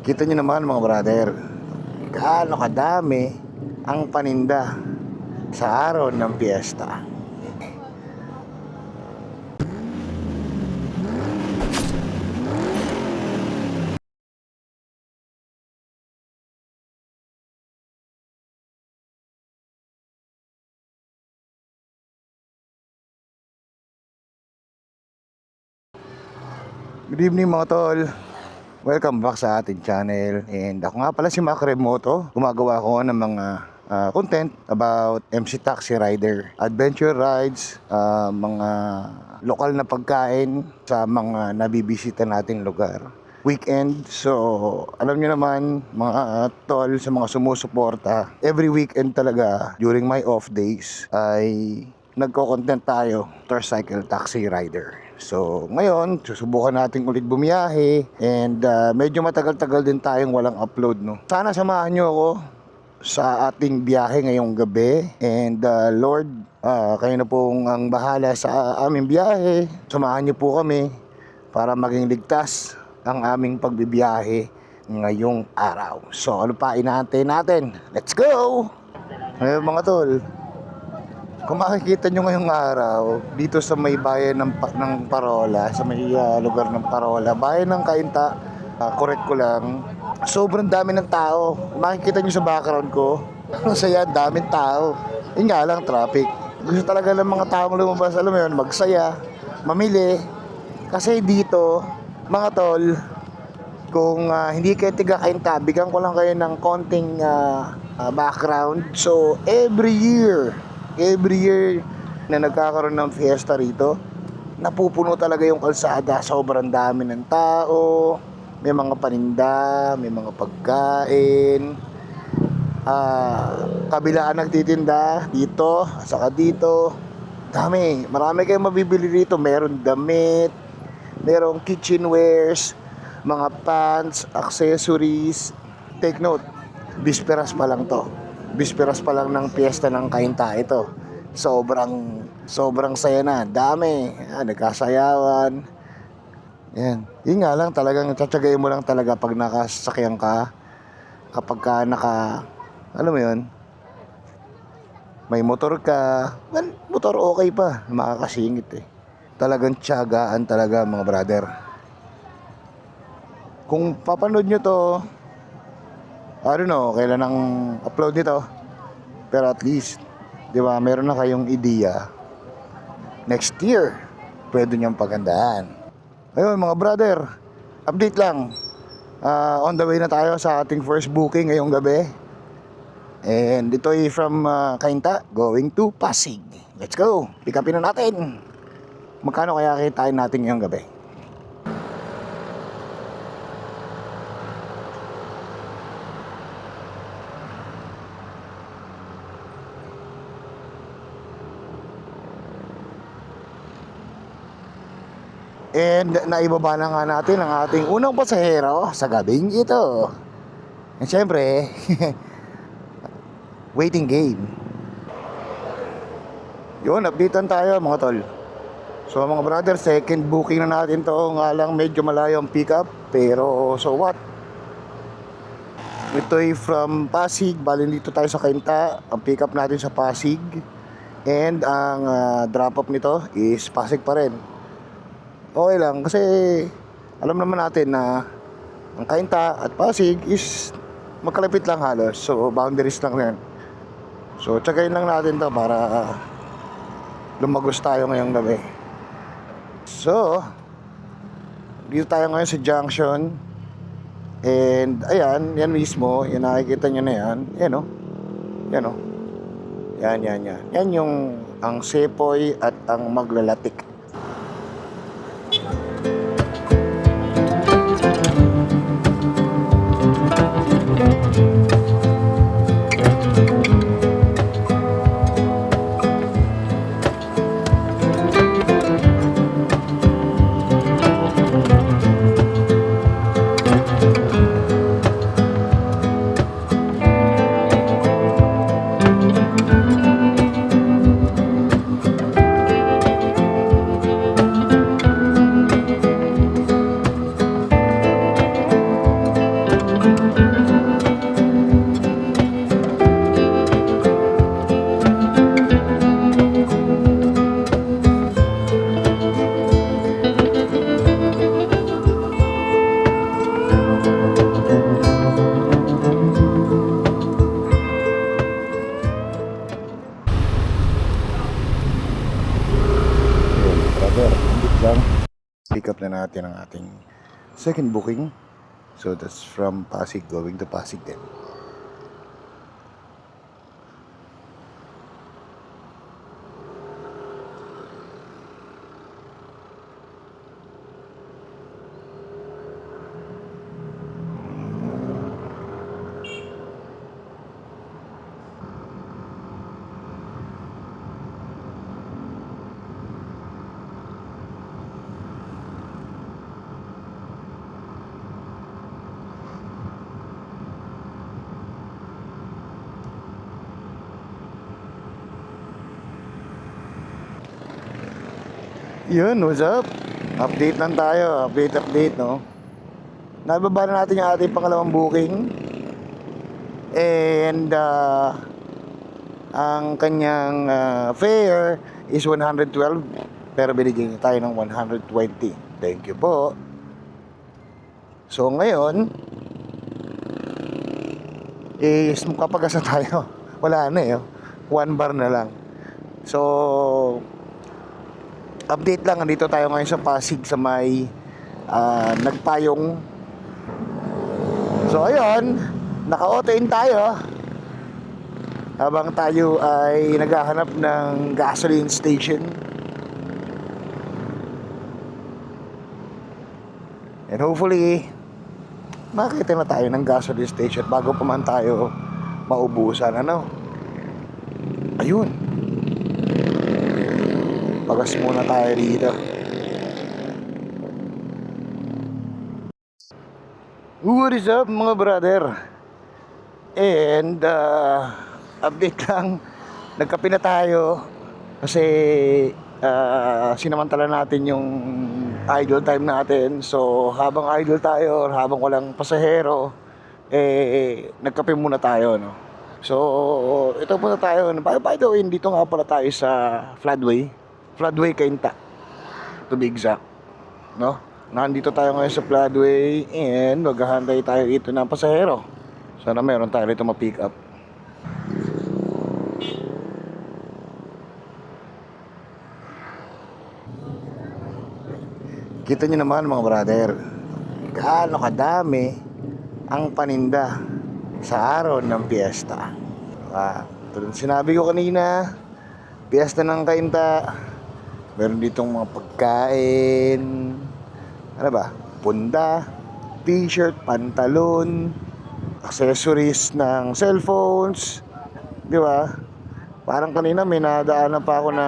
Kita nyo naman mga brother, gaano kadami ang paninda sa araw ng piyesta. Good evening mga tol. Welcome back sa ating channel. And ako nga pala si Mac Remoto. Gumagawa ko ng mga content about MC Taxi Rider, adventure rides, mga lokal na pagkain sa mga nabibisita nating lugar. Weekend, so alam nyo naman mga tol, sa mga sumusuporta, every weekend talaga during my off days ay nagko-content tayo, motorcycle taxi rider. So ngayon susubukan natin ulit bumiyahe, and medyo matagal-tagal din tayong walang upload, no. Sana samahan nyo ako sa ating biyahe ngayong gabi, and Lord, kayo na pong ang bahala sa aming biyahe. Samahan nyo po kami para maging ligtas ang aming pagbibiyahe ngayong araw. So ano pa inaantay natin? Let's go! Ngayon mga tol, kung makikita nyo ngayong araw, dito sa may bayan ng Parola, sa may lugar ng Parola, bayan ng Cainta, correct ko lang, sobrang dami ng tao. Makikita nyo sa background ko, ang saya, daming tao. Yun nga lang, traffic. Gusto talaga ng mga taong lumabas, alam mo yun, magsaya, mamili. Kasi dito, mga tol, kung hindi kayo tiga Cainta, bigyan ko lang kayo ng konting background. So, every year na nagkakaroon ng fiesta rito, napupuno talaga yung kalsada. Sobrang dami ng tao, may mga paninda, may mga pagkain, kabilaan nagtitinda dito, saka dito, marami kayong mabibili rito. Meron damit, merong kitchenwares, mga pants, accessories. Take note, bisperas pa lang ng piyesta ng Cainta ito. Sobrang saya na. Dami. Nagkasayawan. Yan. Yun nga lang, talagang tsatsagayin mo lang talaga pag nakasakyan ka. Kapag ka alam mo yun, may motor ka. Well, motor okay pa, makakasingit eh. Talagang tiyagaan talaga mga brother. Kung papanood nyo to, I don't know kailan ang upload nito, pero at least, di ba, meron na kayong ideya. Next year, pwede niyang pagandaan. Ayun mga brother, update lang. On the way na tayo sa ating first booking ngayong gabi. And ito ay from Cainta, going to Pasig. Let's go, pick upin na natin. Magkano kaya kitain natin ngayong gabi? And naibaba na nga natin ang ating unang pasahero sa gabing ito. And syempre, waiting game. Yun, updatean tayo mga tol. So mga brother, second booking na natin to. Nga lang medyo malayo ang pick up, pero so what? Ito'y from Pasig, bali dito tayo sa Cainta. Ang pick up natin sa Pasig, and ang drop off nito is Pasig pa rin. Okay lang kasi alam naman natin na ang Cainta at Pasig is magkalapit lang halos. So boundaries lang yan. So tsagayin lang natin to para lumagos tayo ngayong gabi. So dito tayo ngayon sa junction. And ayan, yan mismo, yan nakikita nyo na yan. Yan o, yan o, yan. Yan yung ang Sepoy at ang Maglalatik. Yun, brother, hindi lang. Pick up na natin ang ating second booking. So that's from Pasig going to Pasig din. Yun, what's up? Update lang tayo, update, no? Nababa na natin yung ating pangalawang booking. And, ang kanyang fare is 112. Pero binigyan niya tayo ng 120. Thank you po. So, ngayon, is magpapagasa tayo. Wala na eh. 1 bar na lang. So, update lang, andito tayo ngayon sa Pasig sa may Nagpayong. So ayun, naka-auto-in tayo habang tayo ay naghahanap ng gasoline station. And hopefully makita na tayo ng gasoline station bago pa man tayo maubusan, ano? Ayun, pagas muna tayo dito. What is up mga brother? And update lang, nagkape na tayo kasi sinamantala natin yung idle time natin. So habang idle tayo or habang walang pasahero, nagkape muna tayo, no? So ito muna tayo. By the way, dito nga pala tayo sa Floodway Cainta, to be exact, no? Nandito tayo ngayon sa Floodway and maghahantay tayo dito ng pasahero. Sana meron tayo dito ma-pick up. Kita nyo naman mga brother, gaano kadami ang paninda sa araw ng piyesta. Tulad sinabi ko kanina, piyesta ng Cainta, meron ditong mga pagkain, ano ba, punda, t-shirt, pantalon, accessories ng cellphones, di ba? Parang kanina may nadaanan pa ako na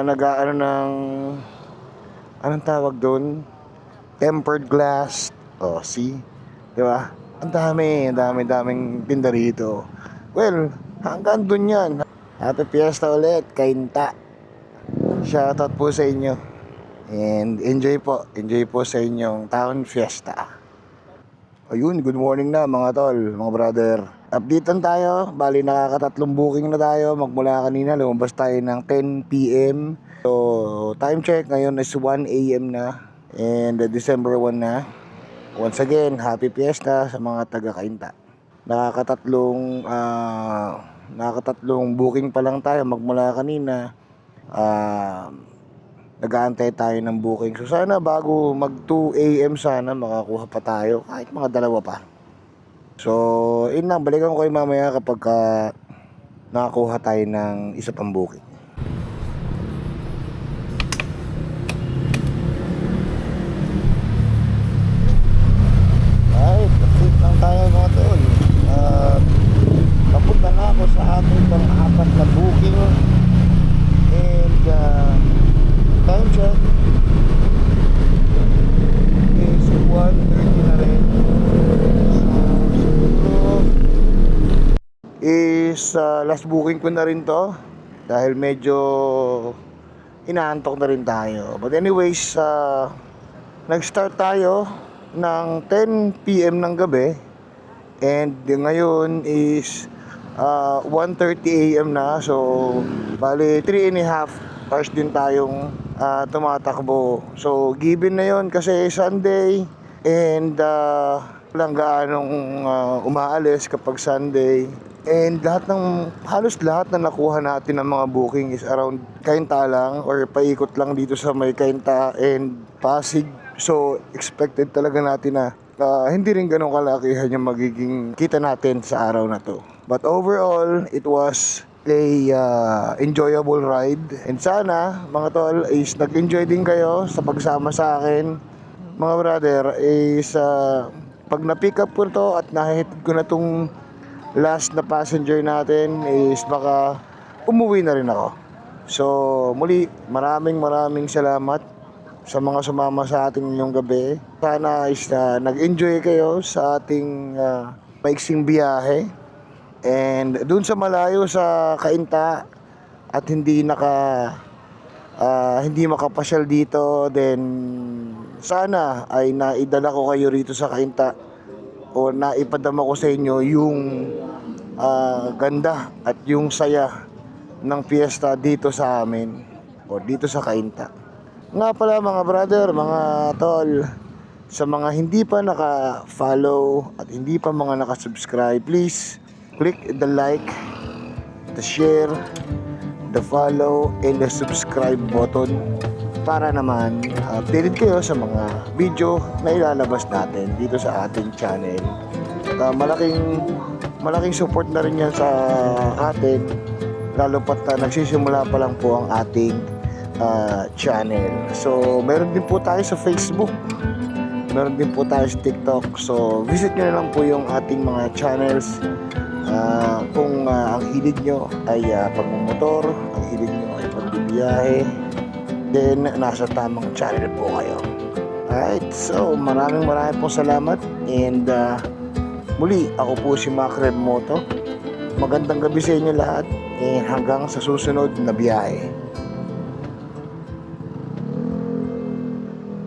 nag-aano ng, anong tawag doon? Tempered glass. Oh, see? Di ba? Ang daming tinda rito. Well, hanggang dun yan. Happy Fiesta ulit, Cainta. Shoutout po sa inyo. And enjoy po sa inyong town fiesta. Ayun, good morning na mga tol, mga brother. Updatean tayo, bali nakakatatlong booking na tayo. Magmula kanina, lumabas tayo ng 10 PM. So, time check ngayon is 1 AM na. And December 1 na. Once again, happy fiesta sa mga taga Cainta. Nakakatatlong booking pa lang tayo magmula kanina. Nag-aantay tayo ng booking. So sana bago mag 2 AM sana makakuha pa tayo, kahit mga dalawa pa. So yun lang, balikan ko kayo mamaya kapag nakakuha tayo ng isa pang booking. Ay, update lang tayo mga tol. Papunta na ako sa ating pang-apat na booking. And time check is 1:30 na rin. So siguro is last booking ko na rin to dahil medyo inaantok na rin tayo. But anyways, nag-start tayo ng 10 PM ng gabi and ngayon is 1:30 AM na. So bali 3.5 hours din tayong tumatakbo. So given na yon kasi Sunday, And walang gaanong umaalis kapag Sunday. And halos lahat na nakuha natin ng mga booking is around Cainta lang or paikot lang dito sa may Cainta and Pasig. So expected talaga natin na hindi rin ganun kalakihan yung magiging kita natin sa araw na to. But overall, it was a enjoyable ride. And sana mga tol is nag-enjoy din kayo sa pagsama sa akin. Mga brother is pag na-pick up ko to at nahihitid ko na tong last na passenger natin is baka umuwi na rin ako. So muli maraming salamat sa mga sumama sa ating ngayong gabi. Sana is nag-enjoy kayo sa ating maiksing biyahe. And dun sa malayo sa Cainta at hindi makapasyal dito, then sana ay naidala ko kayo rito sa Cainta o naipadama ko sa inyo yung ganda at yung saya ng piyesta dito sa amin o dito sa Cainta. Nga pala mga brother, mga tol, sa mga hindi pa naka-follow at hindi pa mga naka-subscribe, please click the like, the share, the follow, and the subscribe button para naman updated kayo sa mga video na ilalabas natin dito sa ating channel. Malaking support na rin yan sa atin, lalo pat nagsisimula pa lang po ang ating channel. So meron din po tayo sa Facebook, meron din po tayo sa TikTok. So visit nyo na lang po yung ating mga channels. Kung ang hilig nyo ay pagmumotor, ang hilig nyo ay pagbibiyahe, then nasa tamang channel po kayo. Alright, so maraming pong salamat. And muli, ako po si Macrem Moto. Magandang gabi sa inyo lahat, and hanggang sa susunod na biyahe.